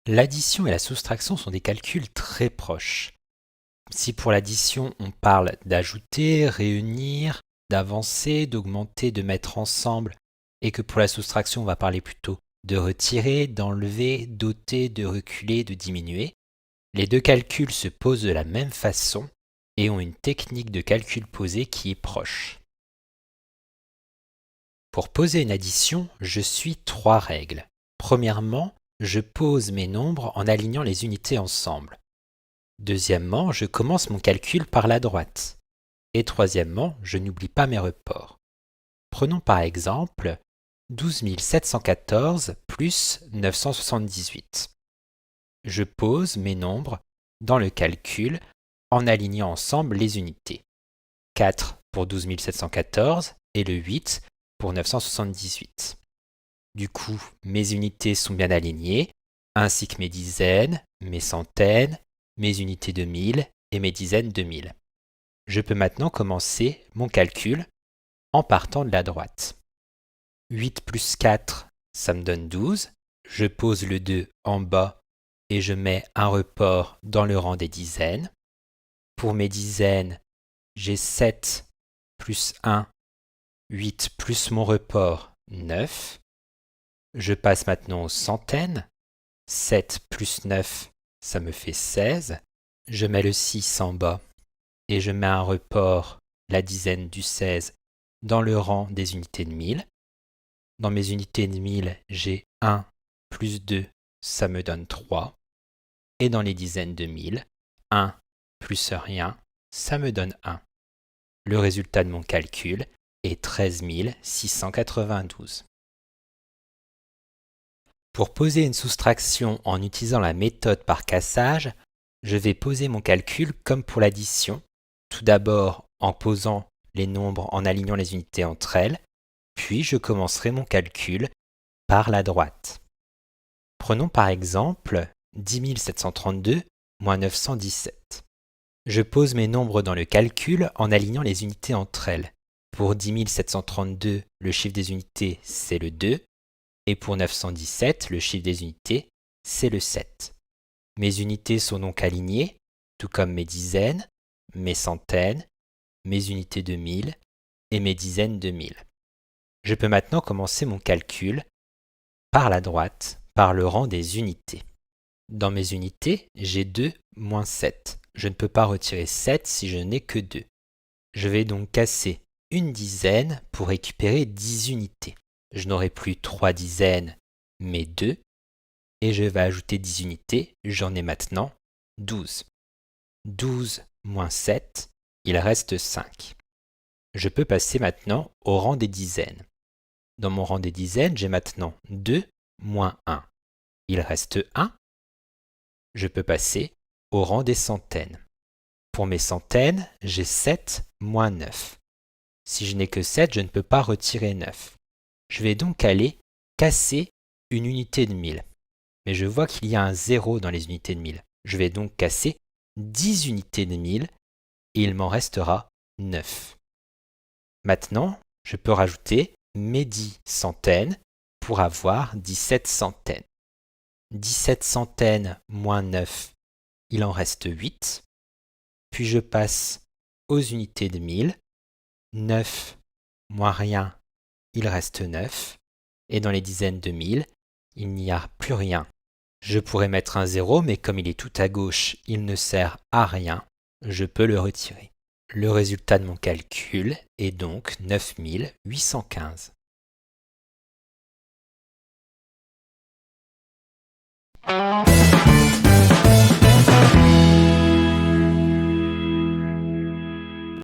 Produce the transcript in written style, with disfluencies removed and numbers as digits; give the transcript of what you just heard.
L'addition et la soustraction sont des calculs très proches. Si pour l'addition on parle d'ajouter, réunir, d'avancer, d'augmenter, de mettre ensemble, et que pour la soustraction on va parler plutôt de retirer, d'enlever, d'ôter, de reculer, de diminuer, les deux calculs se posent de la même façon et ont une technique de calcul posé qui est proche. Pour poser une addition, je suis trois règles. Premièrement, je pose mes nombres en alignant les unités ensemble. Deuxièmement, je commence mon calcul par la droite. Et troisièmement, je n'oublie pas mes reports. Prenons par exemple 12 714 plus 978. Je pose mes nombres dans le calcul en alignant ensemble les unités. 4 pour 12 714 et le 8 pour 978. Du coup, mes unités sont bien alignées, ainsi que mes dizaines, mes centaines, mes unités de 1000 et mes dizaines de 1000. Je peux maintenant commencer mon calcul en partant de la droite. 8 plus 4, ça me donne 12. Je pose le 2 en bas et je mets un report dans le rang des dizaines. Pour mes dizaines, j'ai 7 plus 1, 8 plus mon report, 9. Je passe maintenant aux centaines. 7 plus 9, ça me fait 16. Je mets le 6 en bas et je mets un report, la dizaine du 16, dans le rang des unités de 1000. Dans mes unités de 1000, j'ai 1 plus 2, ça me donne 3. Et dans les dizaines de 1000, 1 plus rien, ça me donne 1. Le résultat de mon calcul est 13 692. Pour poser une soustraction en utilisant la méthode par cassage, je vais poser mon calcul comme pour l'addition, tout d'abord en posant les nombres en alignant les unités entre elles, puis je commencerai mon calcul par la droite. Prenons par exemple 10 732 moins 917. Je pose mes nombres dans le calcul en alignant les unités entre elles. Pour 10 732, le chiffre des unités, c'est le 2, et pour 917, le chiffre des unités, c'est le 7. Mes unités sont donc alignées, tout comme mes dizaines, mes centaines, mes unités de 1000 et mes dizaines de 1000. Je peux maintenant commencer mon calcul par la droite, par le rang des unités. Dans mes unités, j'ai 2 moins 7. Je ne peux pas retirer 7 si je n'ai que 2. Je vais donc casser une dizaine pour récupérer 10 unités. Je n'aurai plus 3 dizaines, mais 2. Et je vais ajouter 10 unités, j'en ai maintenant 12. 12 moins 7, il reste 5. Je peux passer maintenant au rang des dizaines. Dans mon rang des dizaines, j'ai maintenant 2 moins 1. Il reste 1. Je peux passer au rang des centaines. Pour mes centaines, j'ai 7 moins 9. Si je n'ai que 7, je ne peux pas retirer 9. Je vais donc aller casser une unité de 1000. Mais je vois qu'il y a un 0 dans les unités de 1000. Je vais donc casser 10 unités de 1000 et il m'en restera 9. Maintenant, je peux rajouter mes 10 centaines pour avoir 17 centaines. 17 centaines moins 9, il en reste 8. Puis je passe aux unités de 1000. 9 moins rien, il reste 9. Et dans les dizaines de 1000, il n'y a plus rien. Je pourrais mettre un 0, mais comme il est tout à gauche, il ne sert à rien. Je peux le retirer. Le résultat de mon calcul est donc 9815.